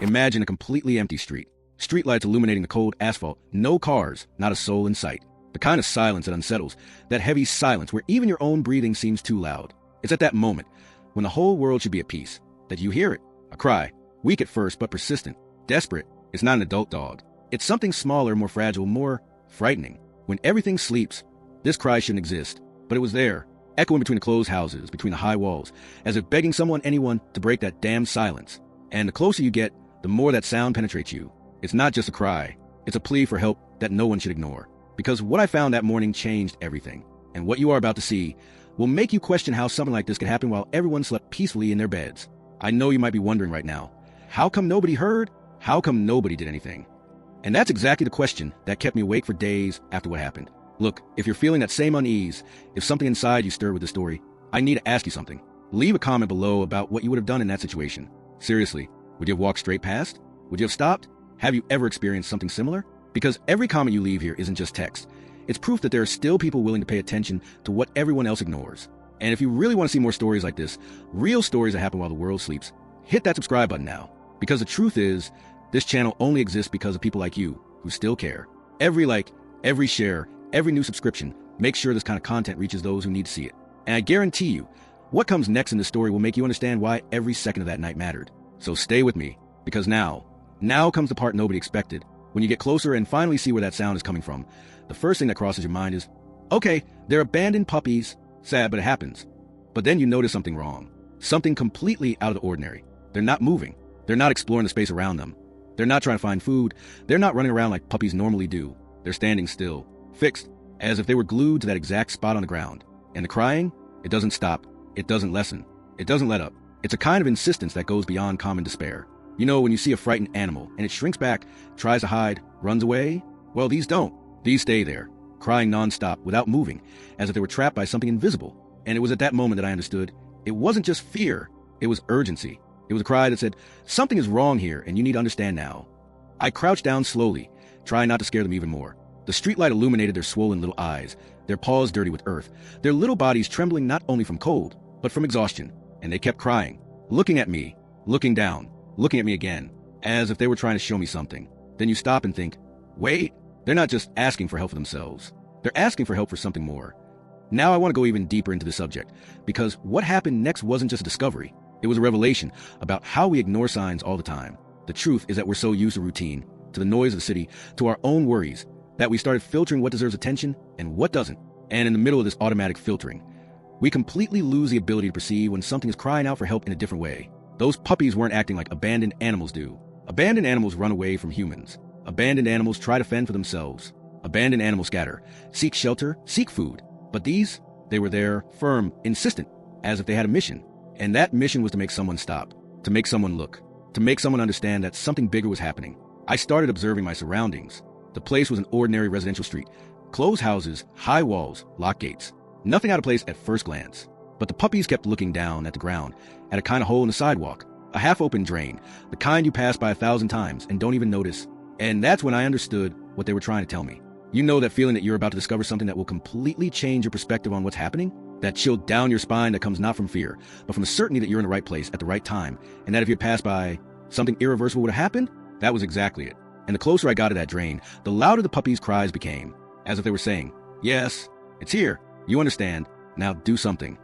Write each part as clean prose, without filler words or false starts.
Imagine a completely empty street. Streetlights illuminating the cold asphalt, no cars, not a soul in sight. The kind of silence that unsettles, that heavy silence where even your own breathing seems too loud. It's at that moment, when the whole world should be at peace, that you hear it. A cry, weak at first but persistent, desperate. It's not an adult dog. It's something smaller, more fragile, more frightening. When everything sleeps, this cry shouldn't exist, but it was there, echoing between the closed houses, between the high walls, as if begging anyone, to break that damned silence. And the closer you get, the more that sound penetrates you. It's not just a cry, it's a plea for help that no one should ignore. Because what I found that morning changed everything. And what you are about to see will make you question how something like this could happen while everyone slept peacefully in their beds. I know you might be wondering right now, how come nobody heard? How come nobody did anything? And that's exactly the question that kept me awake for days after what happened. Look, if you're feeling that same unease, if something inside you stirred with the story, I need to ask you something. Leave a comment below about what you would have done in that situation. Seriously, would you have walked straight past? Would you have stopped? Have you ever experienced something similar? Because every comment you leave here isn't just text. It's proof that there are still people willing to pay attention to what everyone else ignores. And if you really want to see more stories like this, real stories that happen while the world sleeps, hit that subscribe button now. Because the truth is, this channel only exists because of people like you who still care. Every like, every share, every new subscription makes sure this kind of content reaches those who need to see it. And I guarantee you, what comes next in this story will make you understand why every second of that night mattered. So stay with me, because now comes the part nobody expected. When you get closer and finally see where that sound is coming from, the first thing that crosses your mind is, okay, they're abandoned puppies. Sad, but it happens. But then you notice something wrong. Something completely out of the ordinary. They're not moving. They're not exploring the space around them. They're not trying to find food. They're not running around like puppies normally do. They're standing still, fixed, as if they were glued to that exact spot on the ground. And the crying, it doesn't stop. It doesn't lessen. It doesn't let up. It's a kind of insistence that goes beyond common despair. You know, when you see a frightened animal and it shrinks back, tries to hide, runs away? Well, these don't. These stay there, crying nonstop without moving, as if they were trapped by something invisible. And it was at that moment that I understood it wasn't just fear, it was urgency. It was a cry that said, something is wrong here and you need to understand now. I crouched down slowly, trying not to scare them even more. The streetlight illuminated their swollen little eyes, their paws dirty with earth, their little bodies trembling not only from cold, but from exhaustion. And they kept crying, looking at me, looking down, looking at me again, as if they were trying to show me something. Then you stop and think, wait, they're not just asking for help for themselves. They're asking for help for something more. Now I want to go even deeper into the subject, because what happened next wasn't just a discovery. It was a revelation about how we ignore signs all the time. The truth is that we're so used to routine, to the noise of the city, to our own worries, that we started filtering what deserves attention and what doesn't. And in the middle of this automatic filtering, we completely lose the ability to perceive when something is crying out for help in a different way. Those puppies weren't acting like abandoned animals do. Abandoned animals run away from humans. Abandoned animals try to fend for themselves. Abandoned animals scatter, seek shelter, seek food. But these, they were there, firm, insistent, as if they had a mission. And that mission was to make someone stop, to make someone look, to make someone understand that something bigger was happening. I started observing my surroundings. The place was an ordinary residential street. Closed houses, high walls, locked gates. Nothing out of place at first glance. But the puppies kept looking down at the ground, at a kind of hole in the sidewalk, a half-open drain, the kind you pass by 1,000 times and don't even notice. And that's when I understood what they were trying to tell me. You know that feeling that you're about to discover something that will completely change your perspective on what's happening? That chill down your spine that comes not from fear, but from the certainty that you're in the right place at the right time, and that if you passed by, something irreversible would have happened? That was exactly it. And the closer I got to that drain, the louder the puppies' cries became, as if they were saying, yes, it's here, you understand, now do something.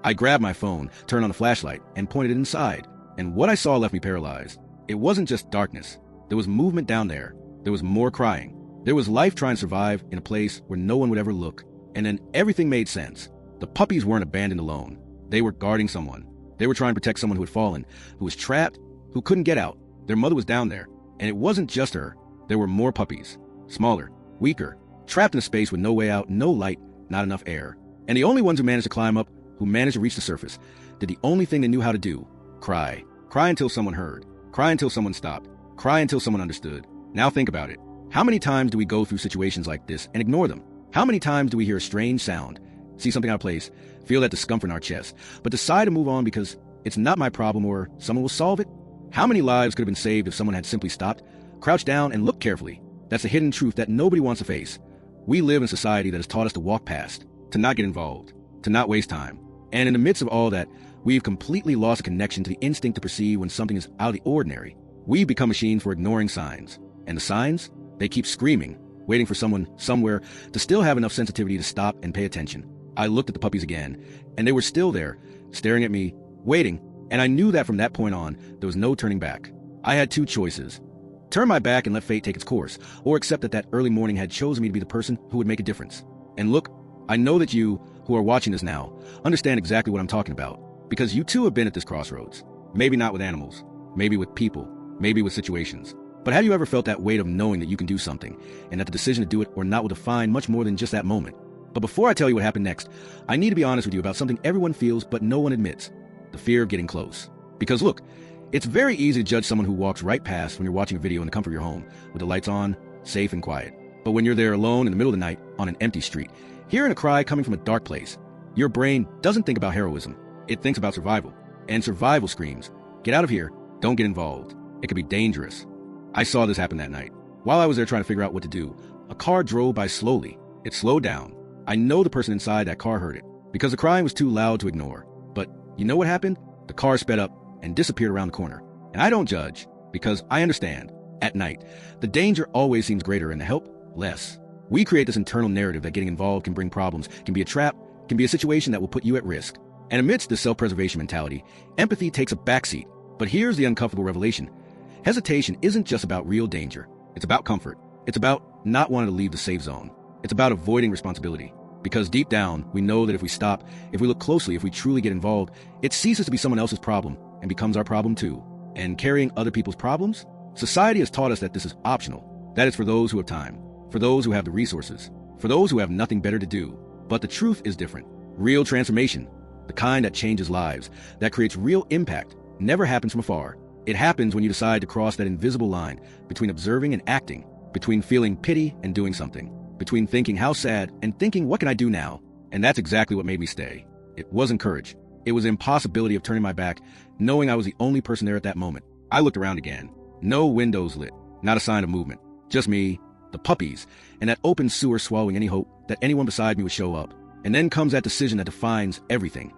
I grabbed my phone, turned on the flashlight, and pointed it inside, and what I saw left me paralyzed. It wasn't just darkness. There was movement down there. There was more crying. There was life trying to survive in a place where no one would ever look. And then everything made sense. The puppies weren't abandoned alone. They were guarding someone. They were trying to protect someone who had fallen, who was trapped, who couldn't get out. Their mother was down there. And it wasn't just her. There were more puppies. Smaller, weaker, trapped in a space with no way out, no light, not enough air. And the only ones who managed to climb up, who managed to reach the surface, did the only thing they knew how to do: cry. Cry until someone heard. Cry until someone stopped. Cry until someone understood. Now think about it. How many times do we go through situations like this and ignore them? How many times do we hear a strange sound, see something out of place, feel that discomfort in our chest, but decide to move on because it's not my problem or someone will solve it? How many lives could have been saved if someone had simply stopped, crouched down, and looked carefully? That's a hidden truth that nobody wants to face. We live in a society that has taught us to walk past, to not get involved, to not waste time. And in the midst of all that, we've completely lost a connection to the instinct to perceive when something is out of the ordinary. We become machines for ignoring signs. And the signs? They keep screaming, waiting for someone, somewhere, to still have enough sensitivity to stop and pay attention. I looked at the puppies again, and they were still there, staring at me, waiting, and I knew that from that point on, there was no turning back. I had two choices. Turn my back and let fate take its course, or accept that early morning had chosen me to be the person who would make a difference. And look, I know that you, who are watching this now, understand exactly what I'm talking about, because you too have been at this crossroads. Maybe not with animals, maybe with people, maybe with situations. But have you ever felt that weight of knowing that you can do something, and that the decision to do it or not will define much more than just that moment? But before I tell you what happened next, I need to be honest with you about something everyone feels but no one admits: the fear of getting close. Because look, it's very easy to judge someone who walks right past when you're watching a video in the comfort of your home, with the lights on, safe and quiet. But when you're there alone in the middle of the night, on an empty street, hearing a cry coming from a dark place, your brain doesn't think about heroism. It thinks about survival. And survival screams, get out of here, don't get involved. It could be dangerous. I saw this happen that night. While I was there trying to figure out what to do, a car drove by slowly. It slowed down. I know the person inside that car heard it, because the crying was too loud to ignore. But you know what happened? The car sped up and disappeared around the corner. And I don't judge, because I understand. At night, the danger always seems greater and the help less. We create this internal narrative that getting involved can bring problems, can be a trap, can be a situation that will put you at risk. And amidst this self-preservation mentality, empathy takes a backseat. But here's the uncomfortable revelation. Hesitation isn't just about real danger. It's about comfort. It's about not wanting to leave the safe zone. It's about avoiding responsibility. Because deep down, we know that if we stop, if we look closely, if we truly get involved, it ceases to be someone else's problem and becomes our problem too. And carrying other people's problems? Society has taught us that this is optional. That it's for those who have time, for those who have the resources, for those who have nothing better to do. But the truth is different. Real transformation, the kind that changes lives, that creates real impact, never happens from afar. It happens when you decide to cross that invisible line between observing and acting, between feeling pity and doing something, between thinking how sad and thinking what can I do now? And that's exactly what made me stay. It wasn't courage. It was the impossibility of turning my back, knowing I was the only person there at that moment. I looked around again. No windows lit, not a sign of movement. Just me, the puppies, and that open sewer swallowing any hope that anyone beside me would show up. And then comes that decision that defines everything.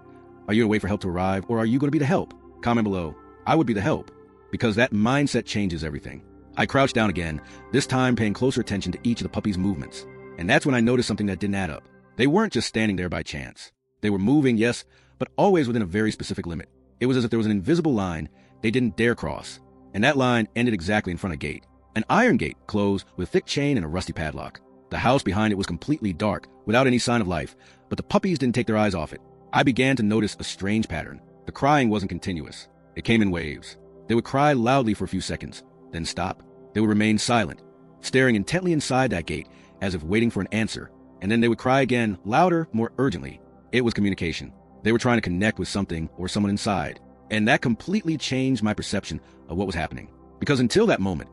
Are you going to wait for help to arrive, or are you going to be the help? Comment below. I would be the help, because that mindset changes everything. I crouched down again, this time paying closer attention to each of the puppies' movements. And that's when I noticed something that didn't add up. They weren't just standing there by chance. They were moving, yes, but always within a very specific limit. It was as if there was an invisible line they didn't dare cross. And that line ended exactly in front of a gate. An iron gate, closed, with a thick chain and a rusty padlock. The house behind it was completely dark, without any sign of life, but the puppies didn't take their eyes off it. I began to notice a strange pattern. The crying wasn't continuous. It came in waves. They would cry loudly for a few seconds, then stop. They would remain silent, staring intently inside that gate, as if waiting for an answer. And then they would cry again, louder, more urgently. It was communication. They were trying to connect with something or someone inside. And that completely changed my perception of what was happening. Because until that moment,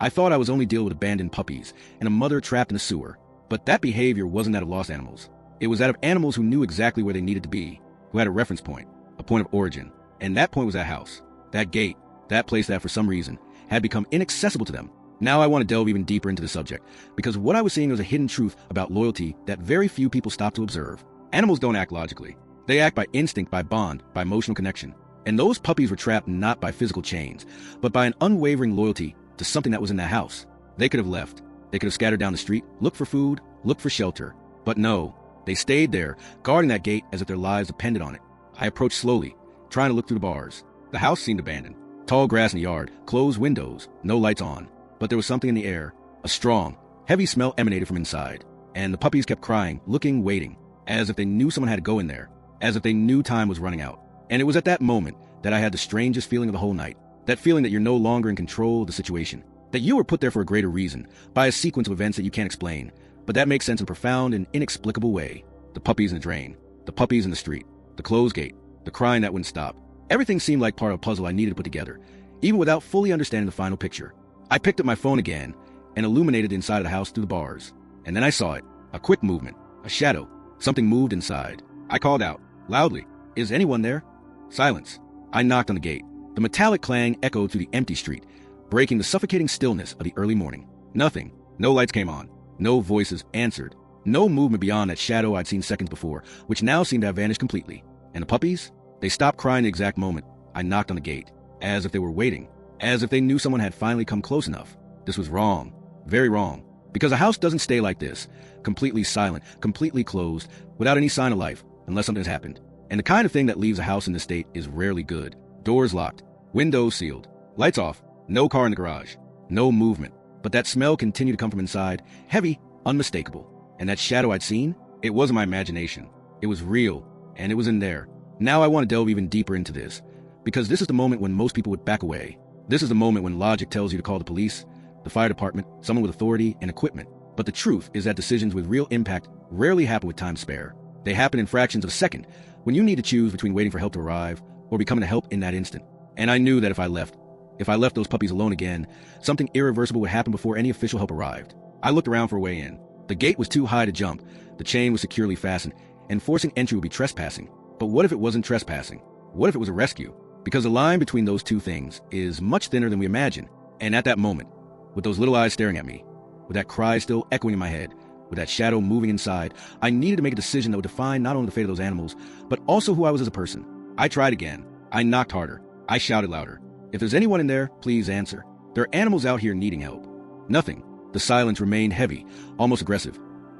I thought I was only dealing with abandoned puppies and a mother trapped in a sewer. But that behavior wasn't that of lost animals. It was that of animals who knew exactly where they needed to be, who had a reference point, a point of origin. And that point was that house, that gate, that place that for some reason had become inaccessible to them. Now I want to delve even deeper into the subject, because what I was seeing was a hidden truth about loyalty that very few people stop to observe. Animals don't act logically. They act by instinct, by bond, by emotional connection. And those puppies were trapped not by physical chains, but by an unwavering loyalty to something that was in that house. They could have left. They could have scattered down the street, looked for food, looked for shelter. But no, they stayed there, guarding that gate as if their lives depended on it. I approached slowly, trying to look through the bars. The house seemed abandoned. Tall grass in the yard, closed windows, no lights on. But there was something in the air. A strong, heavy smell emanated from inside. And the puppies kept crying, looking, waiting, as if they knew someone had to go in there, as if they knew time was running out. And it was at that moment that I had the strangest feeling of the whole night. That feeling that you're no longer in control of the situation. That you were put there for a greater reason, by a sequence of events that you can't explain. But that makes sense in a profound and inexplicable way. The puppies in the drain, the puppies in the street, the closed gate, the crying that wouldn't stop. Everything seemed like part of a puzzle I needed to put together, even without fully understanding the final picture. I picked up my phone again and illuminated the inside of the house through the bars. And then I saw it. A quick movement. A shadow. Something moved inside. I called out, loudly, "Is anyone there?" Silence. I knocked on the gate. The metallic clang echoed through the empty street, breaking the suffocating stillness of the early morning. Nothing. No lights came on. No voices answered. No movement beyond that shadow I'd seen seconds before, which now seemed to have vanished completely. And the puppies? They stopped crying the exact moment I knocked on the gate, as if they were waiting, as if they knew someone had finally come close enough. This was wrong, very wrong, because a house doesn't stay like this, completely silent, completely closed, without any sign of life, unless something has happened. And the kind of thing that leaves a house in this state is rarely good. Doors locked, windows sealed, lights off, no car in the garage, no movement. But that smell continued to come from inside, heavy, unmistakable. And that shadow I'd seen, it wasn't my imagination. It was real, and it was in there. Now I want to delve even deeper into this, because this is the moment when most people would back away. This is the moment when logic tells you to call the police, the fire department, someone with authority and equipment. But the truth is that decisions with real impact rarely happen with time spare. They happen in fractions of a second, when you need to choose between waiting for help to arrive or becoming a help in that instant. And I knew that if I left those puppies alone again, something irreversible would happen before any official help arrived. I looked around for a way in. The gate was too high to jump, the chain was securely fastened, and forcing entry would be trespassing. But what if it wasn't trespassing? What if it was a rescue? Because the line between those two things is much thinner than we imagine. And at that moment, with those little eyes staring at me, with that cry still echoing in my head, with that shadow moving inside, I needed to make a decision that would define not only the fate of those animals, but also who I was as a person. I tried again. I knocked harder. I shouted louder. If there's anyone in there, please answer. There are animals out here needing help. Nothing. The silence remained heavy, almost aggressive,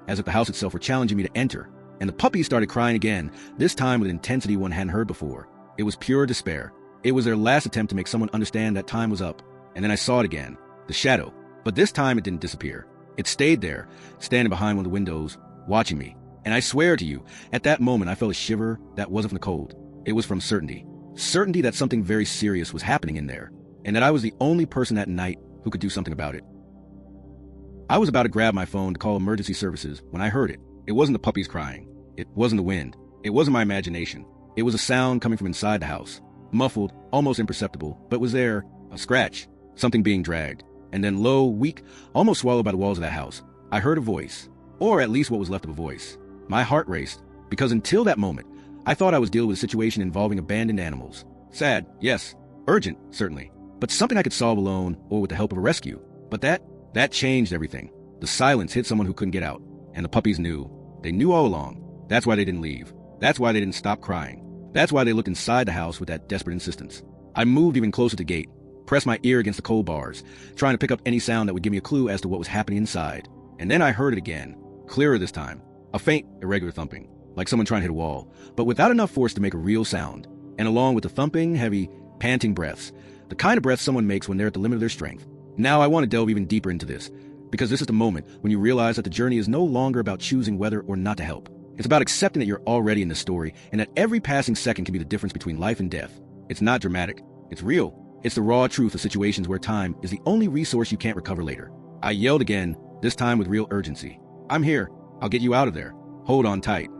as if the house itself were challenging me to enter. And the puppies started crying again, this time with intensity one hadn't heard before. It was pure despair. It was their last attempt to make someone understand that time was up. And then I saw it again, the shadow. But this time it didn't disappear. It stayed there, standing behind one of the windows, watching me. And I swear to you, at that moment I felt a shiver that wasn't from the cold. It was from certainty. Certainty that something very serious was happening in there, and that I was the only person that night who could do something about it. I was about to grab my phone to call emergency services when I heard it. It wasn't the puppies crying. It wasn't the wind. It wasn't my imagination. It was a sound coming from inside the house. Muffled, almost imperceptible, but was there, a scratch, something being dragged. And then low, weak, almost swallowed by the walls of that house, I heard a voice, or at least what was left of a voice. My heart raced, because until that moment, I thought I was dealing with a situation involving abandoned animals. Sad, yes. Urgent, certainly. But something I could solve alone or with the help of a rescue. But that changed everything. The silence hit someone who couldn't get out. And the puppies knew. They knew all along. That's why they didn't leave. That's why they didn't stop crying. That's why they looked inside the house with that desperate insistence. I moved even closer to the gate, pressed my ear against the cold bars, trying to pick up any sound that would give me a clue as to what was happening inside. And then I heard it again, clearer this time. A faint, irregular thumping, like someone trying to hit a wall, but without enough force to make a real sound. And along with the thumping, heavy, panting breaths, the kind of breath someone makes when they're at the limit of their strength. Now I want to delve even deeper into this, because this is the moment when you realize that the journey is no longer about choosing whether or not to help. It's about accepting that you're already in this story, and that every passing second can be the difference between life and death. It's not dramatic. It's real. It's the raw truth of situations where time is the only resource you can't recover later. I yelled again, this time with real urgency. I'm here. I'll get you out of there. Hold on tight.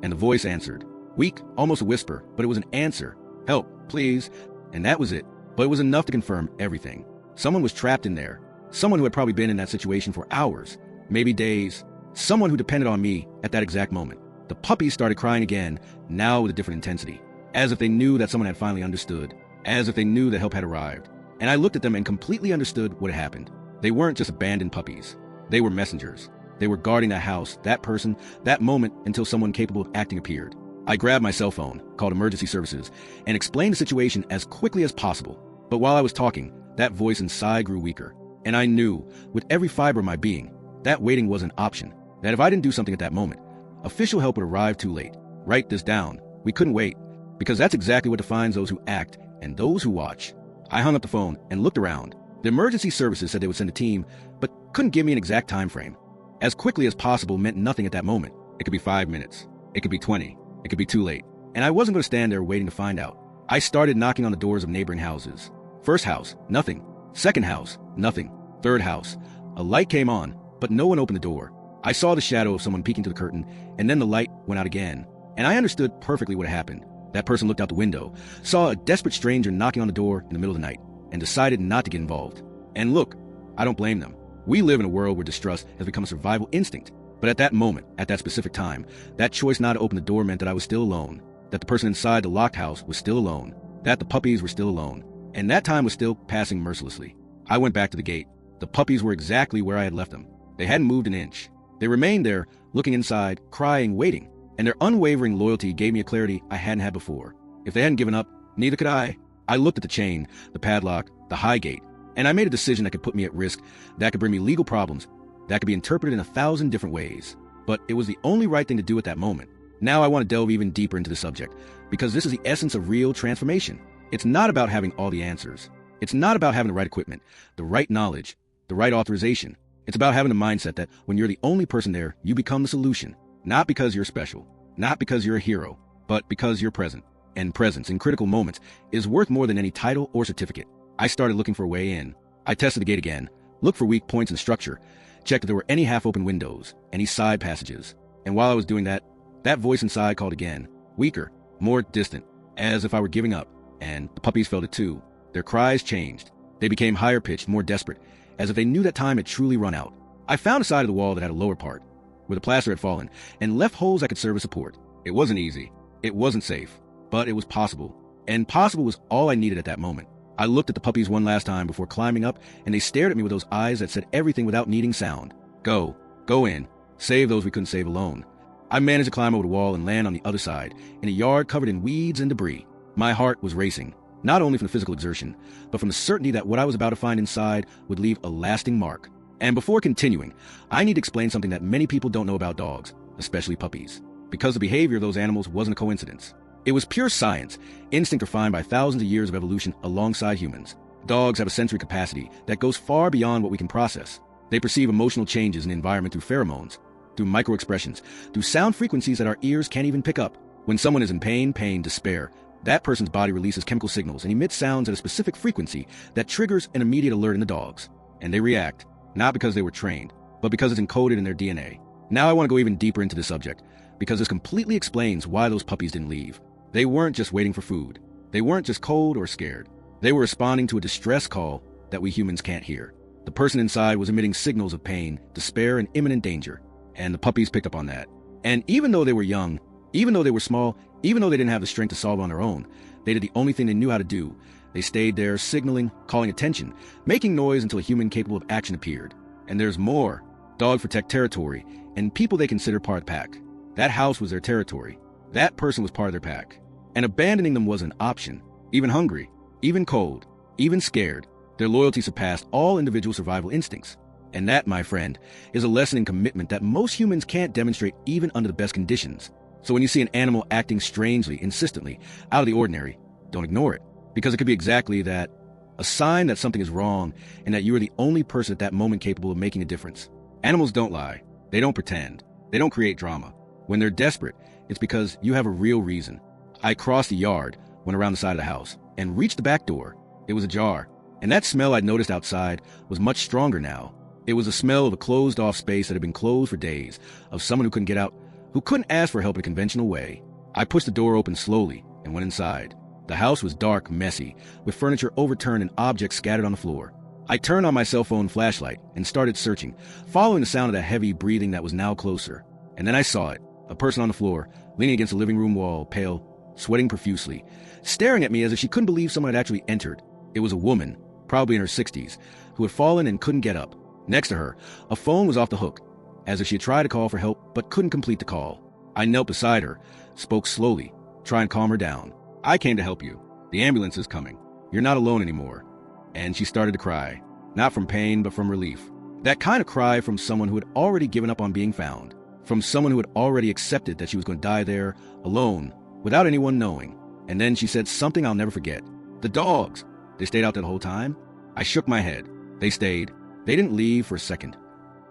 And the voice answered. Weak, almost a whisper, but it was an answer. Help, please. And that was it. But it was enough to confirm everything. Someone was trapped in there. Someone who had probably been in that situation for hours, maybe days. Someone who depended on me at that exact moment. The puppies started crying again, now with a different intensity. As if they knew that someone had finally understood. As if they knew that help had arrived. And I looked at them and completely understood what had happened. They weren't just abandoned puppies. They were messengers. They were guarding that house, that person, that moment until someone capable of acting appeared. I grabbed my cell phone, called emergency services, and explained the situation as quickly as possible. But while I was talking, that voice inside grew weaker. And I knew, with every fiber of my being, that waiting was an option. That if I didn't do something at that moment, official help would arrive too late. Write this down. We couldn't wait. Because that's exactly what defines those who act and those who watch. I hung up the phone and looked around. The emergency services said they would send a team, but couldn't give me an exact time frame. As quickly as possible meant nothing at that moment. It could be 5 minutes. It could be 20. It could be too late. And I wasn't going to stand there waiting to find out. I started knocking on the doors of neighboring houses. First house, nothing. Second house, nothing. Third house. A light came on, but no one opened the door. I saw the shadow of someone peeking through the curtain, and then the light went out again. And I understood perfectly what had happened. That person looked out the window, saw a desperate stranger knocking on the door in the middle of the night, and decided not to get involved. And look, I don't blame them. We live in a world where distrust has become a survival instinct. But at that moment, at that specific time, that choice not to open the door meant that I was still alone, that the person inside the locked house was still alone, that the puppies were still alone, and that time was still passing mercilessly. I went back to the gate. The puppies were exactly where I had left them. They hadn't moved an inch. They remained there, looking inside, crying, waiting, and their unwavering loyalty gave me a clarity I hadn't had before. If they hadn't given up, neither could I. I looked at the chain, the padlock, the high gate. And I made a decision that could put me at risk, that could bring me legal problems, that could be interpreted in 1,000 different ways. But it was the only right thing to do at that moment. Now I want to delve even deeper into the subject, because this is the essence of real transformation. It's not about having all the answers. It's not about having the right equipment, the right knowledge, the right authorization. It's about having a mindset that when you're the only person there, you become the solution. Not because you're special, not because you're a hero, but because you're present. And presence in critical moments is worth more than any title or certificate. I started looking for a way in. I tested the gate again, looked for weak points in structure, checked if there were any half-open windows, any side passages. And while I was doing that, that voice inside called again, weaker, more distant, as if I were giving up. And the puppies felt it too. Their cries changed. They became higher-pitched, more desperate, as if they knew that time had truly run out. I found a side of the wall that had a lower part, where the plaster had fallen, and left holes that could serve as support. It wasn't easy. It wasn't safe. But it was possible. And possible was all I needed at that moment. I looked at the puppies one last time before climbing up, and they stared at me with those eyes that said everything without needing sound. Go in. Save those we couldn't save alone. I managed to climb over the wall and land on the other side, in a yard covered in weeds and debris. My heart was racing, not only from the physical exertion, but from the certainty that what I was about to find inside would leave a lasting mark. And before continuing, I need to explain something that many people don't know about dogs, especially puppies, because the behavior of those animals wasn't a coincidence. It was pure science, instinct refined by thousands of years of evolution alongside humans. Dogs have a sensory capacity that goes far beyond what we can process. They perceive emotional changes in the environment through pheromones, through microexpressions, through sound frequencies that our ears can't even pick up. When someone is in pain, despair, that person's body releases chemical signals and emits sounds at a specific frequency that triggers an immediate alert in the dogs. And they react, not because they were trained, but because it's encoded in their DNA. Now I want to go even deeper into this subject, because this completely explains why those puppies didn't leave. They weren't just waiting for food. They weren't just cold or scared. They were responding to a distress call that we humans can't hear. The person inside was emitting signals of pain, despair, and imminent danger. And the puppies picked up on that. And even though they were young, even though they were small, even though they didn't have the strength to solve on their own, they did the only thing they knew how to do. They stayed there, signaling, calling attention, making noise until a human capable of action appeared. And there's more. Dogs protect territory, and people they consider part of the pack. That house was their territory. That person was part of their pack. And abandoning them was an option. Even hungry, even cold, even scared, their loyalty surpassed all individual survival instincts. And that, my friend, is a lesson in commitment that most humans can't demonstrate even under the best conditions. So when you see an animal acting strangely, insistently, out of the ordinary, don't ignore it. Because it could be exactly that, a sign that something is wrong and that you are the only person at that moment capable of making a difference. Animals don't lie. They don't pretend. They don't create drama. When they're desperate, it's because you have a real reason. I crossed the yard, went around the side of the house, and reached the back door. It was ajar. And that smell I'd noticed outside was much stronger now. It was the smell of a closed-off space that had been closed for days, of someone who couldn't get out, who couldn't ask for help in a conventional way. I pushed the door open slowly and went inside. The house was dark, messy, with furniture overturned and objects scattered on the floor. I turned on my cell phone flashlight and started searching, following the sound of the heavy breathing that was now closer. And then I saw it, a person on the floor, leaning against the living room wall, pale, sweating profusely, staring at me as if she couldn't believe someone had actually entered. It was a woman, probably in her 60s, who had fallen and couldn't get up. Next to her, a phone was off the hook, as if she had tried to call for help but couldn't complete the call. I knelt beside her, spoke slowly, trying to calm her down. "I came to help you. The ambulance is coming. You're not alone anymore." And she started to cry, not from pain but from relief. That kind of cry from someone who had already given up on being found, from someone who had already accepted that she was going to die there, alone, without anyone knowing. And then she said something I'll never forget. "The dogs, they stayed out there the whole time?" I shook my head. They stayed. They didn't leave for a second.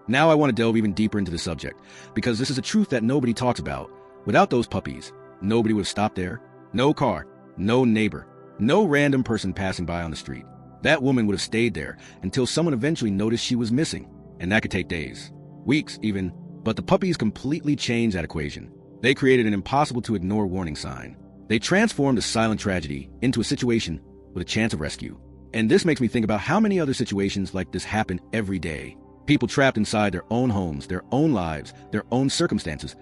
Now I want to delve even deeper into the subject, because this is a truth that nobody talks about. Without those puppies, nobody would have stopped there. No car, no neighbor, no random person passing by on the street. That woman would have stayed there until someone eventually noticed she was missing. And that could take days, weeks even. But the puppies completely changed that equation. They created an impossible-to-ignore warning sign. They transformed a silent tragedy into a situation with a chance of rescue. And this makes me think about how many other situations like this happen every day. People trapped inside their own homes, their own lives, their own circumstances,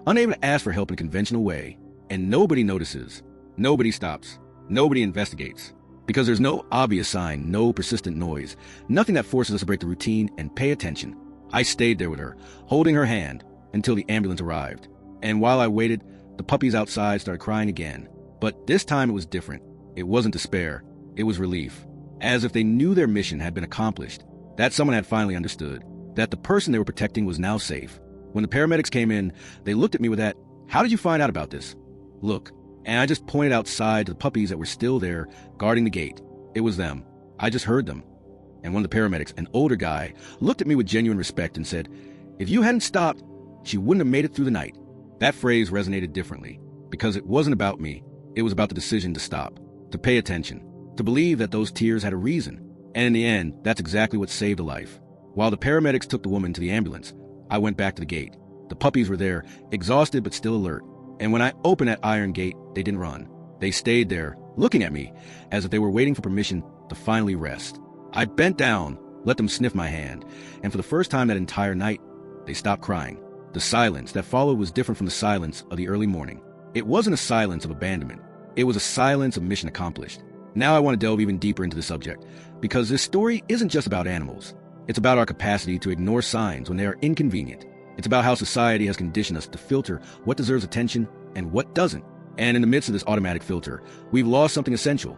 unable to ask for help in a conventional way. And nobody notices. Nobody stops. Nobody investigates. Because there's no obvious sign, no persistent noise, nothing that forces us to break the routine and pay attention. I stayed there with her, holding her hand, until the ambulance arrived. And while I waited, the puppies outside started crying again. But this time it was different. It wasn't despair. It was relief. as if they knew their mission had been accomplished, that someone had finally understood that the person they were protecting was now safe. When the paramedics came in, they looked at me with that, "How did you find out about this?" look, and I just pointed outside to the puppies that were still there, guarding the gate. It was them. I just heard them. And one of the paramedics, an older guy, looked at me with genuine respect and said, "If you hadn't stopped, she wouldn't have made it through the night." That phrase resonated differently, because it wasn't about me. It was about the decision to stop, to pay attention, to believe that those tears had a reason. And in the end, that's exactly what saved a life. While the paramedics took the woman to the ambulance, I went back to the gate. The puppies were there, exhausted but still alert. And when I opened that iron gate, they didn't run. They stayed there, looking at me, as if they were waiting for permission to finally rest. I bent down, let them sniff my hand, and for the first time that entire night, they stopped crying. The silence that followed was different from the silence of the early morning. It wasn't a silence of abandonment. It was a silence of mission accomplished. Now I want to delve even deeper into the subject, because this story isn't just about animals. It's about our capacity to ignore signs when they are inconvenient. It's about how society has conditioned us to filter what deserves attention and what doesn't. And in the midst of this automatic filter, we've lost something essential: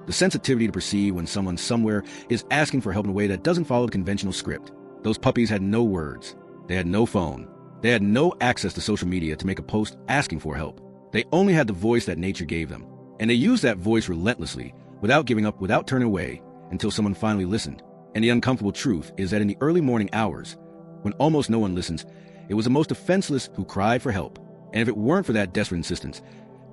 the sensitivity to perceive when someone somewhere is asking for help in a way that doesn't follow the conventional script. Those puppies had no words. They had no phone. They had no access to social media to make a post asking for help. They only had the voice that nature gave them. And they used that voice relentlessly, without giving up, without turning away, until someone finally listened. And the uncomfortable truth is that in the early morning hours, when almost no one listens, it was the most defenseless who cried for help. And if it weren't for that desperate insistence,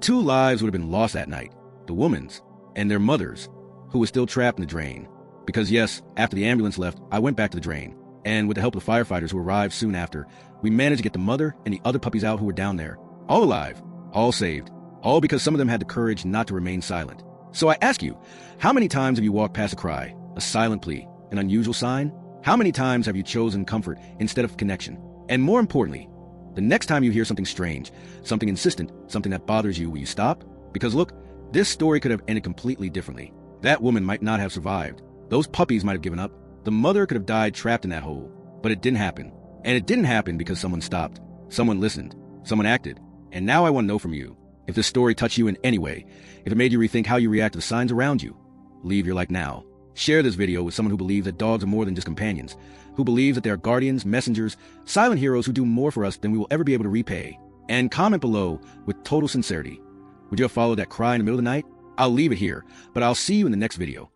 2 lives would have been lost that night. The woman's and their mother's, who was still trapped in the drain. Because yes, after the ambulance left, I went back to the drain. And with the help of the firefighters who arrived soon after, we managed to get the mother and the other puppies out who were down there. All alive, all saved. All because some of them had the courage not to remain silent. So I ask you, how many times have you walked past a cry, a silent plea, an unusual sign? How many times have you chosen comfort instead of connection? And more importantly, the next time you hear something strange, something insistent, something that bothers you, will you stop? Because look, this story could have ended completely differently. That woman might not have survived. Those puppies might have given up. The mother could have died trapped in that hole. But it didn't happen. And it didn't happen because someone stopped. Someone listened. Someone acted. And now I want to know from you, if this story touched you in any way, if it made you rethink how you react to the signs around you, leave your like now. Share this video with someone who believes that dogs are more than just companions, who believes that they are guardians, messengers, silent heroes who do more for us than we will ever be able to repay. And comment below with total sincerity. Would you have followed that cry in the middle of the night? I'll leave it here, but I'll see you in the next video.